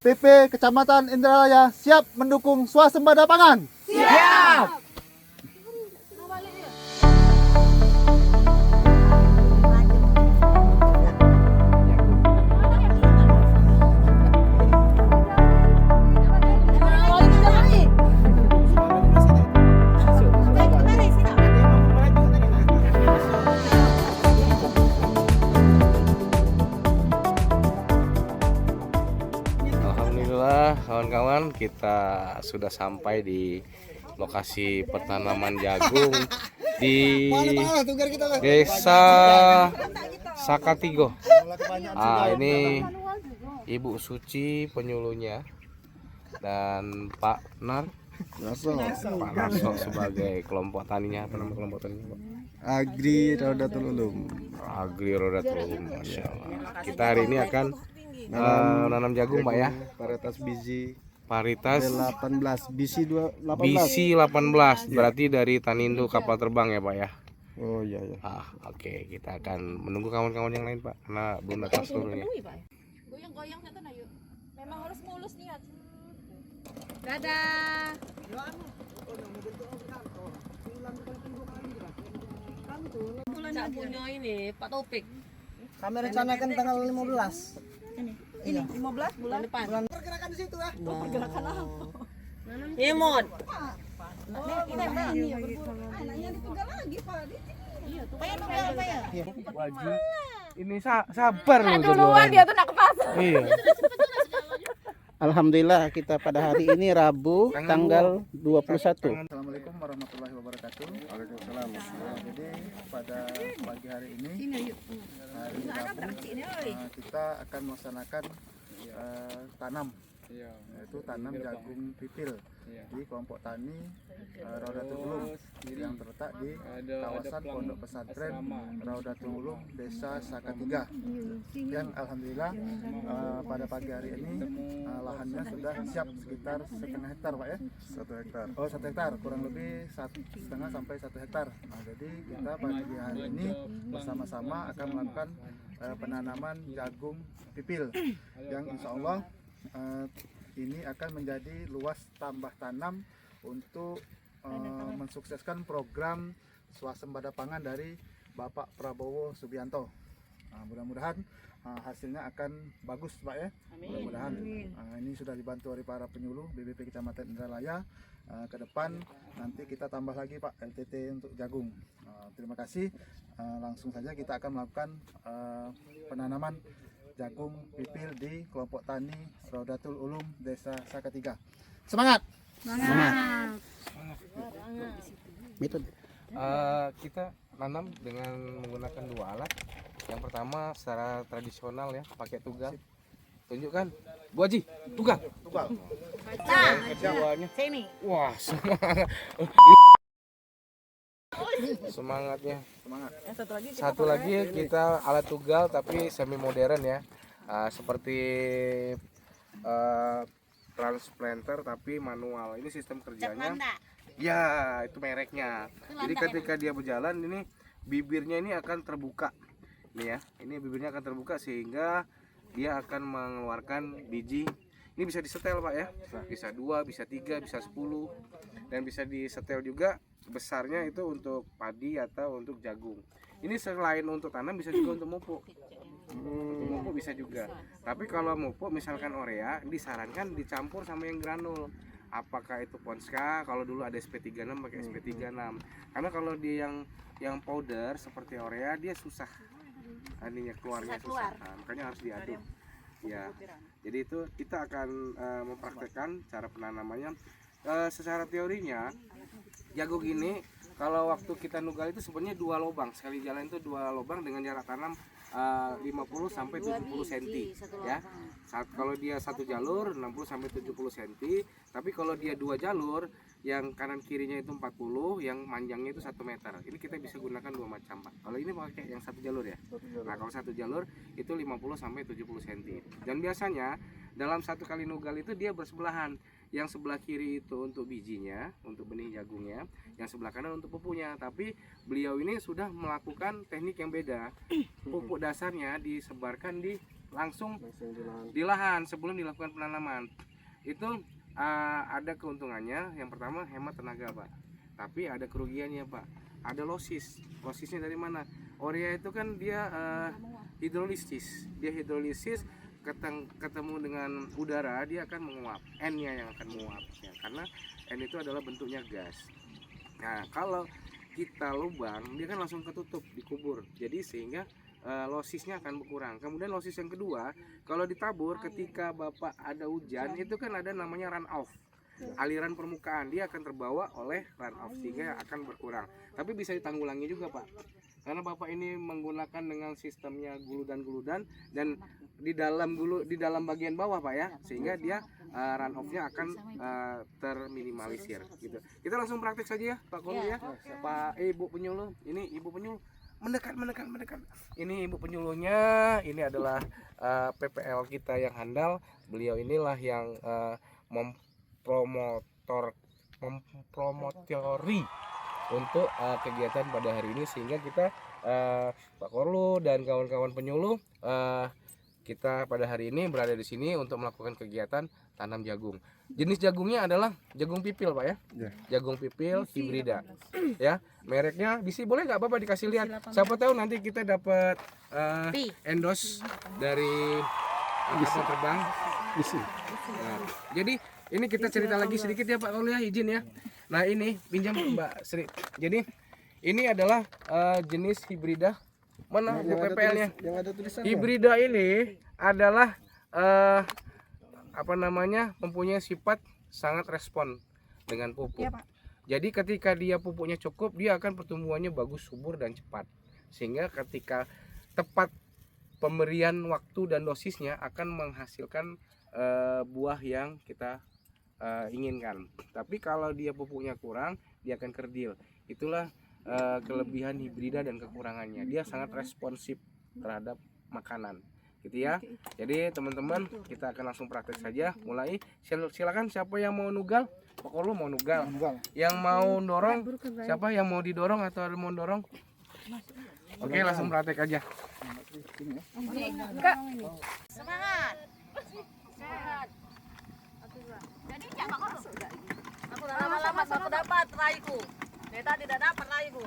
PP Kecamatan Indralaya siap mendukung swasembada pangan. Siap. Alhamdulillah kawan-kawan, kita sudah sampai di lokasi pertanaman jagung di Desa Sakatigo. Ini Ibu Suci penyuluhnya dan Pak Narso sebagai kelompok taninya. Apa nama kelompok taninya, Pak? Agri Raudatul Ulum. Agri Raudatul Ulum, Masya Allah. Kita hari ini akan nanam jagung, Pak ya. Varietas biji Paritas 18, biji 18. BC 18, berarti dari Tanindo kapal terbang ya, Pak ya. Oh iya ya. Oke, kita akan menunggu kawan-kawan yang lain, Pak, karena belum datang seluruhnya. Goyang-goyang satu na yuk. Memang harus mulus nih. Dadah. Cak punya ini Pak Topik. Kami rencanakan tanggal 15. Ini 15 bulan depan. Pergerakan di situ ya. Pergerakan apa? Imon. Anaknya dipegang lagi, Pak. Iya, tuh. Wajib. Ini sabar loh. Duluan dia tuh nak ke pasar. Iya. Alhamdulillah kita pada hari ini Rabu tanggal 21. Assalamualaikum warahmatullahi wabarakatuh. Waalaikumsalam. Jadi pada pagi hari ini hari Rabu, kita akan melaksanakan tanam, yaitu tanam jagung pipil di kelompok tani Raudatul Ulum yang terletak di kawasan Pondok Pesantren Raudatul Ulum Desa Sakatiga. Yang alhamdulillah pada pagi hari ini lahannya sudah siap sekitar setengah hektar, Pak ya. 1 hektar. Oh, 1 hektar, kurang lebih 1,5 sampai 1 hektar. Nah, jadi kita pagi hari ini bersama-sama akan melakukan penanaman jagung pipil yang insya Allah ini akan menjadi luas tambah tanam untuk mensukseskan program swasembada pangan dari Bapak Prabowo Subianto. Mudah-mudahan hasilnya akan bagus, Pak ya. Mudah-mudahan ini sudah dibantu oleh para penyuluh BBP Kecamatan Indralaya. Ke depan nanti kita tambah lagi, Pak, LTT untuk jagung. Terima kasih. Langsung saja kita akan melakukan penanaman jagung pipil di kelompok tani Raudatul Ulum Desa Sakatiga. Semangat! Semangat. Metode. Kita nanam dengan menggunakan 2 alat. Yang pertama secara tradisional ya, pakai tugal. Tunjukkan, Bu Haji, tugal. Nah, Keduanya, sini. wah semangat. Semangatnya. Satu lagi kita alat tugal tapi semi modern ya, seperti transplanter tapi manual. Ini sistem kerjanya. Ya, itu mereknya. Jadi ketika dia berjalan ini bibirnya ini akan terbuka. Nih ya, ini bibirnya akan terbuka sehingga dia akan mengeluarkan biji. Ini bisa disetel, Pak ya. Bisa 2, bisa 3, bisa 10. Dan bisa disetel juga besarnya itu untuk padi atau untuk jagung. Ini selain untuk tanam bisa juga untuk mupuk. Untuk mupuk bisa juga. Tapi kalau mupuk misalkan urea disarankan dicampur sama yang granul. Apakah itu Ponska? Kalau dulu ada SP36 pakai SP36. Karena kalau dia yang powder seperti urea dia susah. Ininya keluarnya susah. Makanya harus diaduk. Ya. Jadi itu kita akan mempraktekkan cara penanamannya. Secara teorinya jagung ini kalau waktu kita nugal itu sebenarnya 2 lubang, sekali jalan itu 2 lubang dengan jarak tanam 50 sampai 70 cm ya. Kalau dia satu jalur 60 sampai 70 cm, tapi kalau dia 2 jalur yang kanan kirinya itu 40, yang panjangnya itu 1 meter. Ini kita bisa gunakan 2 macam, Pak. Kalau ini pakai yang 1 jalur ya. Nah, kalau 1 jalur itu 50 sampai 70 cm. Dan biasanya dalam 1 kali nugal itu dia bersebelahan. Yang sebelah kiri itu untuk bijinya, untuk benih jagungnya, yang sebelah kanan untuk pupuknya. Tapi beliau ini sudah melakukan teknik yang beda. Pupuk dasarnya disebarkan di langsung di lahan sebelum dilakukan penanaman. Itu ada keuntungannya. Yang pertama hemat tenaga, Pak. Tapi ada kerugiannya, Pak. Ada losis. Losisnya dari mana? Urea itu kan dia hidrolisis. Dia hidrolisis ketemu dengan udara, dia akan menguap. N-nya yang akan menguap ya, karena N itu adalah bentuknya gas. Nah, kalau kita lubang, dia kan langsung ketutup, dikubur. Jadi sehingga losisnya akan berkurang. Kemudian losis yang kedua, kalau ditabur ketika Bapak ada hujan, itu kan ada namanya run off. Aliran permukaan dia akan terbawa oleh run off sehingga akan berkurang. Tapi bisa ditanggulangi juga, Pak. Karena Bapak ini menggunakan dengan sistemnya guludan dan di dalam bagian bawah, Pak ya, sehingga dia run off-nya akan terminimalisir gitu. Kita langsung praktek saja ya, Pak Kolu ya. Pak Ibu penyuluh, ini Ibu penyuluh mendekat. Ini Ibu penyuluhnya, ini adalah PPL kita yang handal. Beliau inilah yang mempromotori untuk kegiatan pada hari ini, sehingga kita Pak Korlu dan kawan-kawan penyuluh kita pada hari ini berada di sini untuk melakukan kegiatan tanam jagung. Jenis jagungnya adalah jagung pipil, Pak ya. Jagung pipil hibrida. Ya, mereknya Bisi, boleh nggak Bapak dikasih lihat? Siapa tahu nanti kita dapat endorse dari kapal terbang Bisi. Nah, jadi ini kita cerita lagi sedikit ya Pak Korlu ya, izin ya. Nah ini pinjam Mbak Sri. Jadi ini adalah jenis hibrida. Mana Bu PPL-nya? Yang ada tulisannya. Hibrida ini adalah mempunyai sifat sangat respon dengan pupuk. Iya, Pak. Jadi ketika dia pupuknya cukup, dia akan pertumbuhannya bagus, subur dan cepat. Sehingga ketika tepat pemberian waktu dan dosisnya akan menghasilkan buah yang kita inginkan. Tapi kalau dia pupuknya kurang, dia akan kerdil. Itulah kelebihan hibrida dan kekurangannya. Dia sangat responsif terhadap makanan, gitu ya. Jadi teman-teman, kita akan langsung praktek saja. Mulai, silakan siapa yang mau nugal? Pak Korlu mau nugal. Yang mau dorong, siapa yang mau didorong atau mau dorong? Oke, langsung praktek aja. Semangat. Jadi jangan Pak Korlu. Aku udah lama-lama aku dapat raiku. Neta tidak dapat raiku.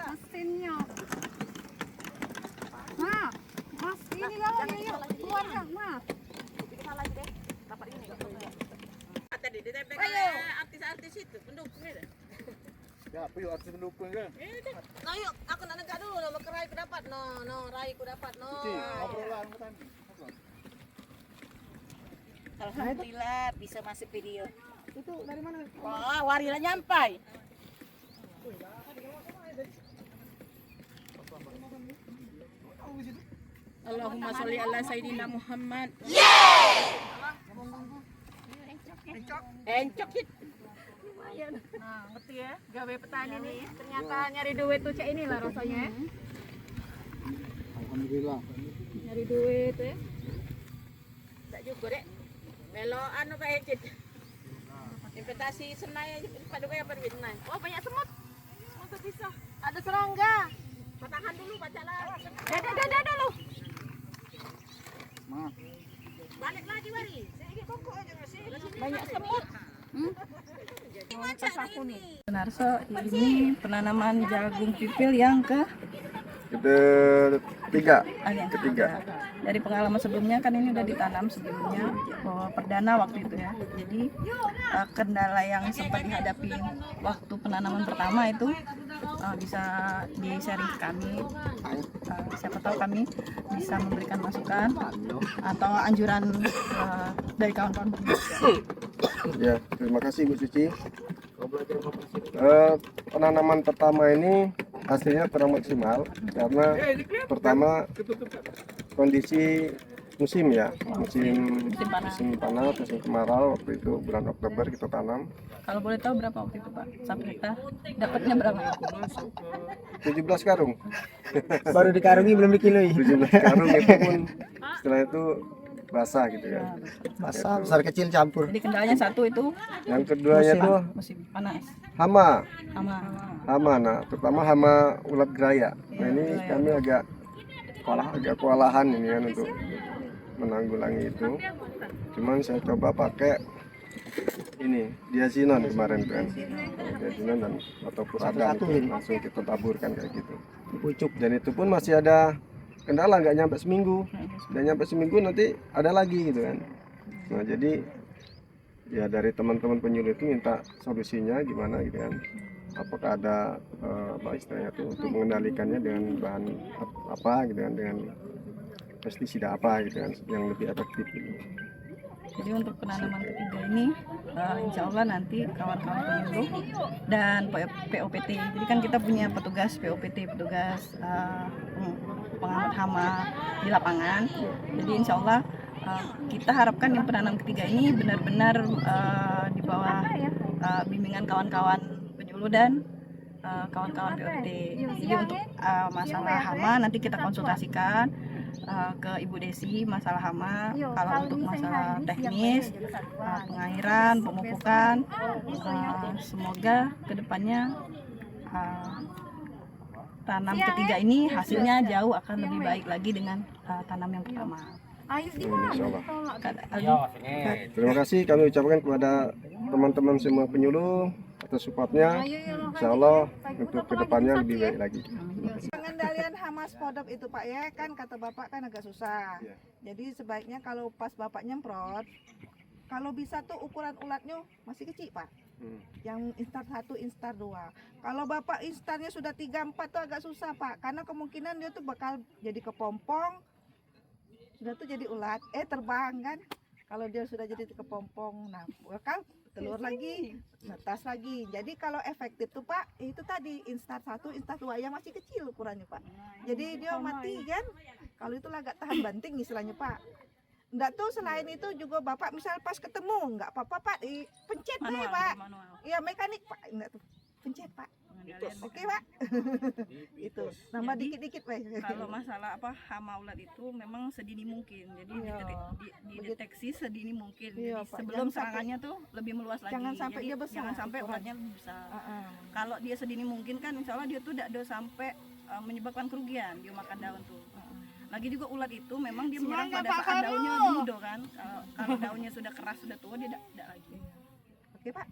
Mesinnya. Nah, Mas, ini galon yuk, keluarkan, Mas. Tadi ditempel artis-artis itu pendukung itu. Ya, apa yuk artis pendukung kan? No yuk, aku nak negak dulu nomor kerai ku dapat. No, rai ku dapat. No. Obrolan kan. Alhamdulillah bisa masuk video. Itu dari mana? Wah, warilah nyampai. Allahumma sholli ala sayyidina Muhammad. Encok hit. Nah, ngerti ya, gawe petani nih. Ternyata nyari duit tuh cek inilah rasanya ya. Alhamdulillah. Nyari duit ya. Tak juga dek. Melo anu kayak cit. Investasi senai pada kayak apa duit senai. Oh, banyak semut. Semut bisa. Ada serangga. Patahan dulu bacalah. Dadah dulu. Maaf. Balik lagi Wari. Banyak semut. Aku nih. Narso, ini penanaman jagung pipil yang Ketiga. ketiga. Dari pengalaman sebelumnya kan ini udah ditanam sebelumnya, perdana waktu itu ya. Jadi kendala yang sempat dihadapi waktu penanaman pertama itu bisa di-sharing ke kami. Siapa tahu kami bisa memberikan masukan atau anjuran dari kawan-kawan. Ya, terima kasih Bu Suci. Penanaman pertama ini hasilnya kurang maksimal karena pertama kondisi musim ya, panas. musim panas, musim kemarau. Waktu itu bulan Oktober kita tanam. Kalau boleh tahu berapa waktu itu Pak? 1 hektar dapatnya berapa? 17 karung. Baru dikarungi belum dikiloi. 17 karung itu pun setelah itu basah gitu kan. Basah besar kecil campur. Jadi kendalanya satu itu Yang keduanya tuh musim panas. hama. Hama. Nah terutama hama ulat geraya. Nah ini kami agak kewalahan ini kan untuk menanggulangi itu. Cuman saya coba pakai ini diazinon kemarin kan, diazinon dan atau puradam langsung kita taburkan kayak gitu. Pucuk. Dan itu pun masih ada kendala, nggak nyampe seminggu. Dan nyampe seminggu nanti ada lagi gitu kan. Nah jadi ya dari teman-teman penyuluh itu minta solusinya gimana gitu kan. Apakah ada apa istilahnya tuh untuk mengendalikannya dengan bahan apa gitu kan, dengan pestisida apa gitu kan yang lebih efektif gitu. Jadi untuk penanaman ketiga ini insya Allah nanti kawan-kawan penyuluh dan POPT. Jadi kan kita punya petugas POPT, petugas pengamat hama di lapangan. Jadi insya Allah kita harapkan yang penanam ketiga ini benar-benar di bawah bimbingan kawan-kawan penyuluh dan kawan-kawan POPT. Jadi untuk masalah hama nanti kita konsultasikan ke Ibu Desi masalah hama. Kalau untuk masalah teknis, pengairan, pemupukan, semoga kedepannya tanam ketiga ini hasilnya jauh akan lebih baik lagi dengan tanam yang pertama. Insya Allah. Terima kasih kami ucapkan kepada teman-teman semua penyuluh atas supportnya. Insya Allah untuk kedepannya lebih baik lagi. Pengendalian hama spodop itu Pak ya, kan kata Bapak kan agak susah. Iya. Jadi sebaiknya kalau pas Bapak nyemprot, kalau bisa tuh ukuran ulatnya masih kecil Pak. Yang instar 1, instar 2. Kalau Bapak instarnya sudah 3, 4 tuh agak susah Pak, karena kemungkinan dia tuh bakal jadi kepompong. Sudah tuh jadi ulat, terbang kan. Kalau dia sudah jadi kepompong, nah bakal telur lagi, netas lagi. Jadi kalau efektif tuh Pak, itu tadi instar 1, instar 2 yang masih kecil ukurannya Pak. Jadi dia mati kan. Kalau itu agak tahan banting istilahnya Pak. Enggak tuh selain itu juga Bapak misal pas ketemu, enggak apa-apa Pak, pencet deh Pak. Iya mekanik Pak, enggak tuh. Pencet Pak. Oke Pak. Itu nambah dikit-dikit Pak. Kalau masalah hama ulat itu memang sedini mungkin. Jadi dideteksi sedini mungkin. Iya, Jadi Pak. sebelum Jangan serangannya tuh lebih meluas lagi. Jangan sampai Jadi dia besar. Jangan sampai ulatnya lebih besar. Kalau dia sedini mungkin kan insya Allah dia tuh tidak ada sampai menyebabkan kerugian dia makan daun tuh. Lagi juga ulat itu memang dia menyerang pada saat daunnya muda kan. Kalau daunnya sudah keras, sudah tua dia tidak lagi. Oke Pak.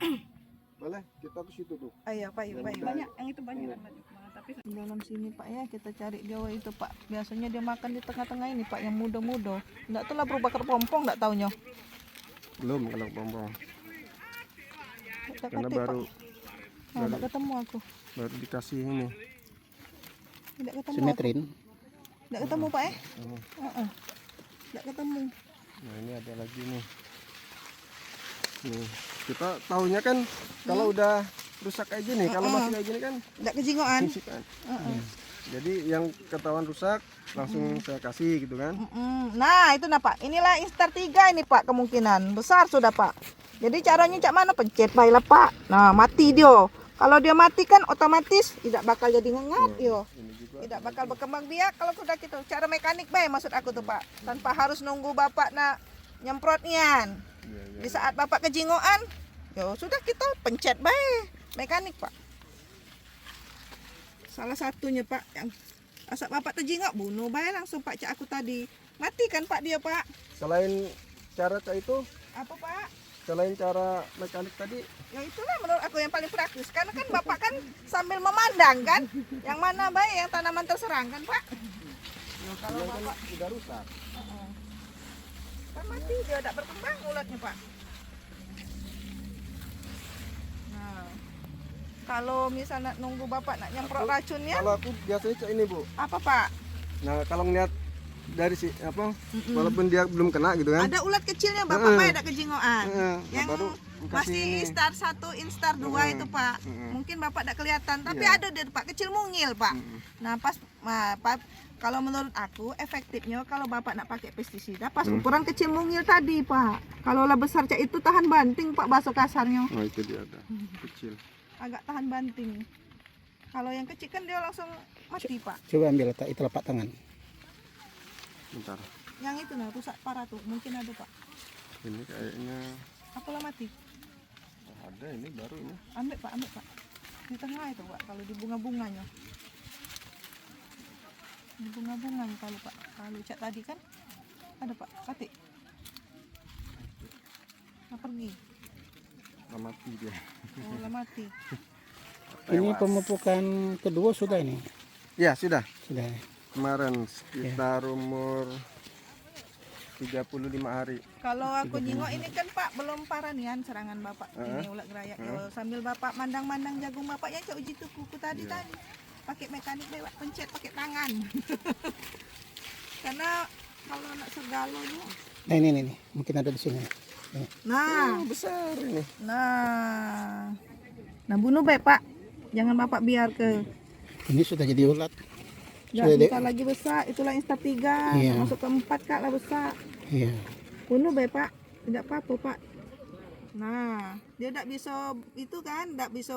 Boleh kita ke situ tuh. Ayo Pak, yuk Pak. Banyak yang itu banyak kan banyak. Tapi Di dalam sini Pak ya, kita cari Jawa itu Pak. Biasanya dia makan di tengah-tengah ini Pak, yang muda-muda. Enggak tuh lah berubah kepompong, enggak taunya. Belum kalau pompong. Karena Kata-kata, baru Pak. Nah, enggak ketemu aku. baru dikasih ini. Enggak ketemu. Simetrin. Enggak ketemu Pak ya? Enggak ketemu. Nah ini ada lagi nih. Nih, kita tahunya kan kalau udah rusak kayak gini, kalau masih kayak gini kan Enggak kejingoan. fungsi kan. Jadi yang ketahuan rusak langsung saya kasih gitu kan. Nah, itu nah Pak. Inilah instar 3 ini Pak, kemungkinan besar sudah Pak. Jadi caranya cak mana, pencet baiklah Pak. Nah, mati dia. Kalau dia mati kan otomatis tidak bakal jadi ngengat yo. Tidak bakal berkembang biak kalau sudah gitu. Cara mekanik baik maksud aku tuh Pak. Tanpa harus nunggu Bapak nak nyemprotnya. Di saat Bapak kejingoan, yo sudah kita pencet baik. Mekanik Pak. Salah satunya Pak yang asap Bapak terjingok bunuh baik langsung Pak cak aku tadi. Mati kan Pak dia Pak. Selain cara kayak itu, Apa Pak? selain cara mekanik tadi, Ya itulah menurut aku yang paling praktis. Karena kan Bapak kan sambil memandang kan. Yang mana baik yang tanaman terserang kan Pak. Kalau yang kan Bapak udah rusak. kan mati dia tidak berkembang ulatnya Pak. Nah, kalau misalnya nunggu Bapak nak nyemprot racunnya, Kalau aku biasanya cek ini Bu. apa Pak? Nah kalau ngeliat dari si apa, walaupun dia belum kena gitu kan. Ada ulat kecilnya Bapak Pak ada kejingoan. Yang baru kasih masih ini. instar 1, instar 2 itu Pak. Mungkin Bapak tidak kelihatan, tapi ada dia Pak, kecil mungil Pak. Nah pas Kalau menurut aku efektifnya kalau bapak nak pakai pestisida pas ukuran kecil mungil tadi pak. Kalau lah besar cak itu tahan banting pak, bahasa kasarnya. Oh itu dia ada kecil. Agak tahan banting. Kalau yang kecil kan dia langsung mati pak. Coba ambil letak itu telapak tangan. Bentar. Yang itu nah rusak parah tuh, mungkin ada pak. Ini kayaknya Apalah mati. ada, ini baru ini. Ambil pak. Di tengah itu pak, kalau di bunga-bunganya. Di bunga-bunganya kalau pak. Kalau cak tadi kan ada pak, katik. Nah, pergi. Nah, mati dia. Oh lah mati. Ini pemupukan kedua sudah ini. Ya sudah. Sudah. Kemarin sekitar umur 35 hari. Kalau aku nyingok ini kan pak belum parah nian serangan bapak ini ulat gerayak. Yo, sambil bapak mandang-mandang jagung bapak yang cak uji tuh kuku tadi pakai mekanik lewat pencet pakai tangan. Karena kalau nak segalonya. Nah ini mungkin ada di sini. Nah, Besar ini. nah bunuh baik pak. Jangan bapak biar ke. Ini sudah jadi ulat. Gak Sudah bisa lagi besar. Itulah instar 3. Iya. Masuk ke 4 kak lah besar. Iya. Bunuh baik pak. Tidak apa-apa pak. Nah, dia tidak bisa itu kan, tidak bisa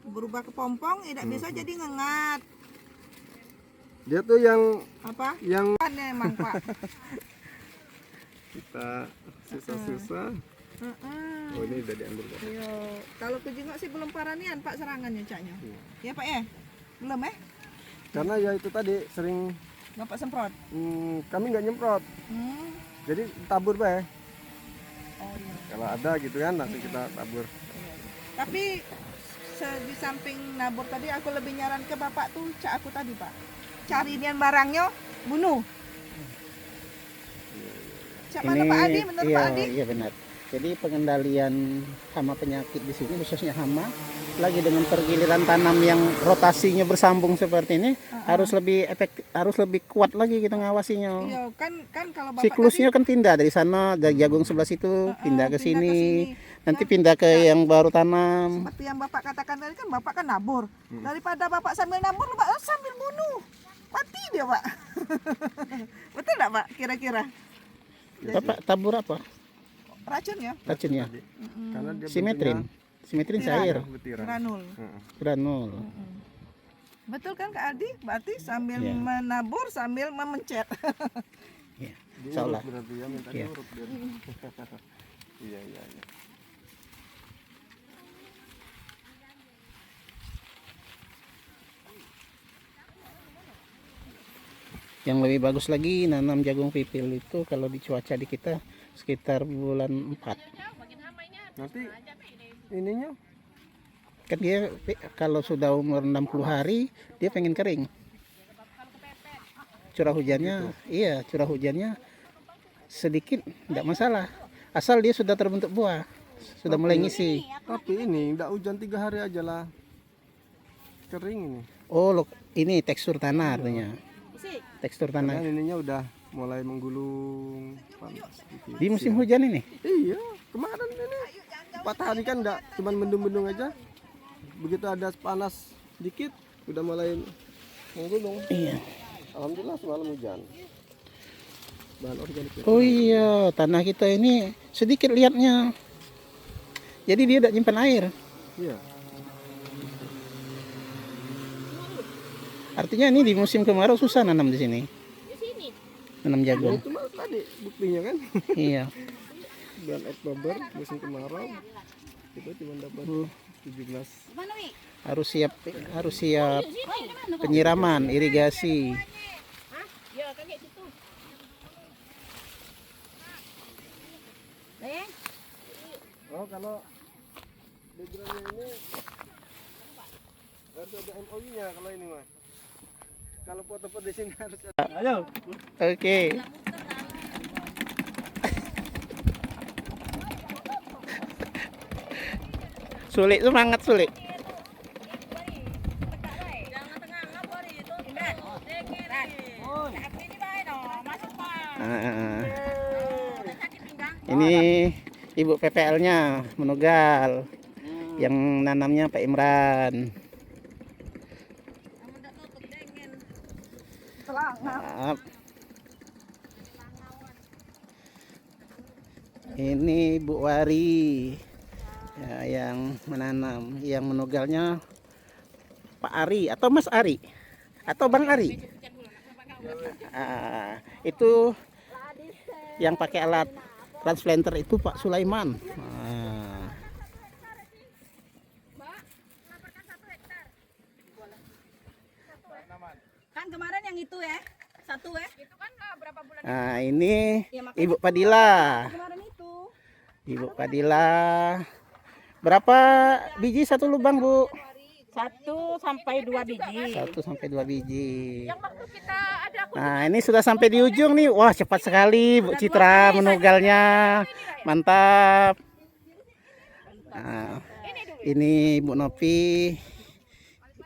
berubah ke pompong, tidak bisa jadi ngengat. Dia tuh yang Apa? yang Kan emang pak. kita susah-susah. Oh ini udah diambil Pak. Iya. Kalau kejengok sih belum parah nian pak serangannya caknya. Ya pak ya? Belum Karena ya itu tadi sering Bapak semprot. kami nggak nyemprot. Jadi tabur Pak. Oh iya. Kalau ada gitu kan nanti kita tabur. Tapi di samping nabur tadi aku lebih nyaran ke bapak tuh cak aku tadi pak. Cari nian barangnya, bunuh. Cak mana Pak Adi? Menurut iya, Pak Adi? Iya benar. Jadi pengendalian hama penyakit di sini khususnya hama lagi dengan pergiliran tanam yang rotasinya bersambung seperti ini harus lebih efektif, harus lebih kuat lagi kita ngawasinya. Iya, kan kalau bapak Siklusnya kan pindah dari sana dari jagung sebelah situ pindah ke sini. Nanti pindah ke yang baru tanam. seperti yang bapak katakan tadi kan bapak kan nabur. Daripada bapak sambil nabur, bapak sambil bunuh. Mati dia pak. Betul nggak pak? Kira-kira Bapak tabur apa? racun ya? Racunnya? Karena dia Simetrin. Simetrin cair. butiran. Granul. Granul. Betul kan Kak Adi? Berarti sambil Iya. menabur sambil memencet. Iya. Diurut Salah. berarti ya minta Iya. diurut dia. Iya. Yang lebih bagus lagi nanam jagung pipil itu kalau di cuaca di kita sekitar bulan 4. Nanti ininya Kan dia kalau sudah umur 60 hari dia pengen kering. Curah hujannya, iya curah hujannya sedikit tidak masalah. Asal dia sudah terbentuk buah, sudah mulai ngisi. tapi ini enggak hujan 3 hari aja lah. Kering ini. Oh, ini tekstur tanah artinya. Tekstur Kan tanah. ininya udah mulai menggulung panas sedikit. Di musim hujan ini. Iya, kemarin ini 4 hari kan enggak cuman mendung-mendung aja. Begitu ada panas dikit udah mulai menggulung. Iya. Alhamdulillah semalam hujan. Bahan organik. Oh iya, tanah kita ini sedikit liatnya. Jadi dia tidak nyimpan air. Iya. Artinya ini di musim kemarau susah nanam di sini. Nanam Ya jagung. itu mah tadi buktinya kan. Iya. Bulan Oktober musim kemarau kita cuma dapat 17. Harus siap penyiraman, irigasi. Ya, kakek situ. Oh kalau backgroundnya ini harus ada MOU-nya kalau ini mah. Kalau foto-foto di sini harus ada. Ayo. Oke. Sulit, semangat sulit. Ah, ini ibu PPL-nya menugal, yang nanamnya Pak Imran. Selangat. Maaf. Ini Bu Wari ya, yang menanam, yang menugalnya Pak Ari atau Mas Ari atau Bang Ari. Itu yang pakai alat transplanter itu Pak Sulaiman. Kan kemarin yang itu ya, satu ya. Itu kan berapa bulan? Nah, ini Ibu Padilla. Kemarin itu. Ibu Padilla. Berapa biji satu lubang, Bu? 1 sampai 2 biji. 1 sampai 2 biji. Yang waktu kita ada Nah, ini sudah sampai di ujung nih. Wah, cepat sekali Bu Citra menugalnya. Mantap. Nah, ini Bu Nopi.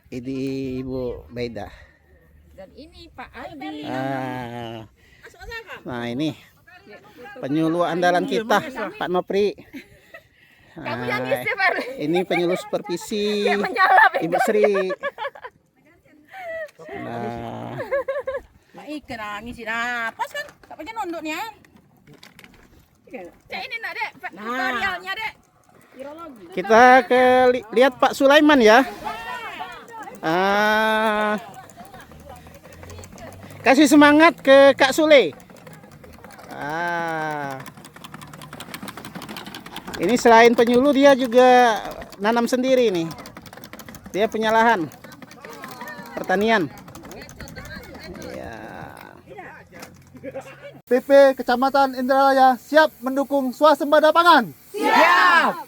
Ini Ibu Baida. dan ini Pak Aldi. Nah, ini penyuluh andalan kita, Pak Nopri. Nah, ini penyuluh supervisi Ibu Sri. Nah, Baik, kena ngisi napas kan? Tak pakai nondoknya. Cek ini nak dek, tutorialnya dek. kita lihat Pak Sulaiman ya. Kasih semangat ke Kak Sule. Ini selain penyuluh dia juga nanam sendiri nih. Dia punya lahan pertanian. Ya. PP Kecamatan Indralaya siap mendukung swasembada pangan. Siap.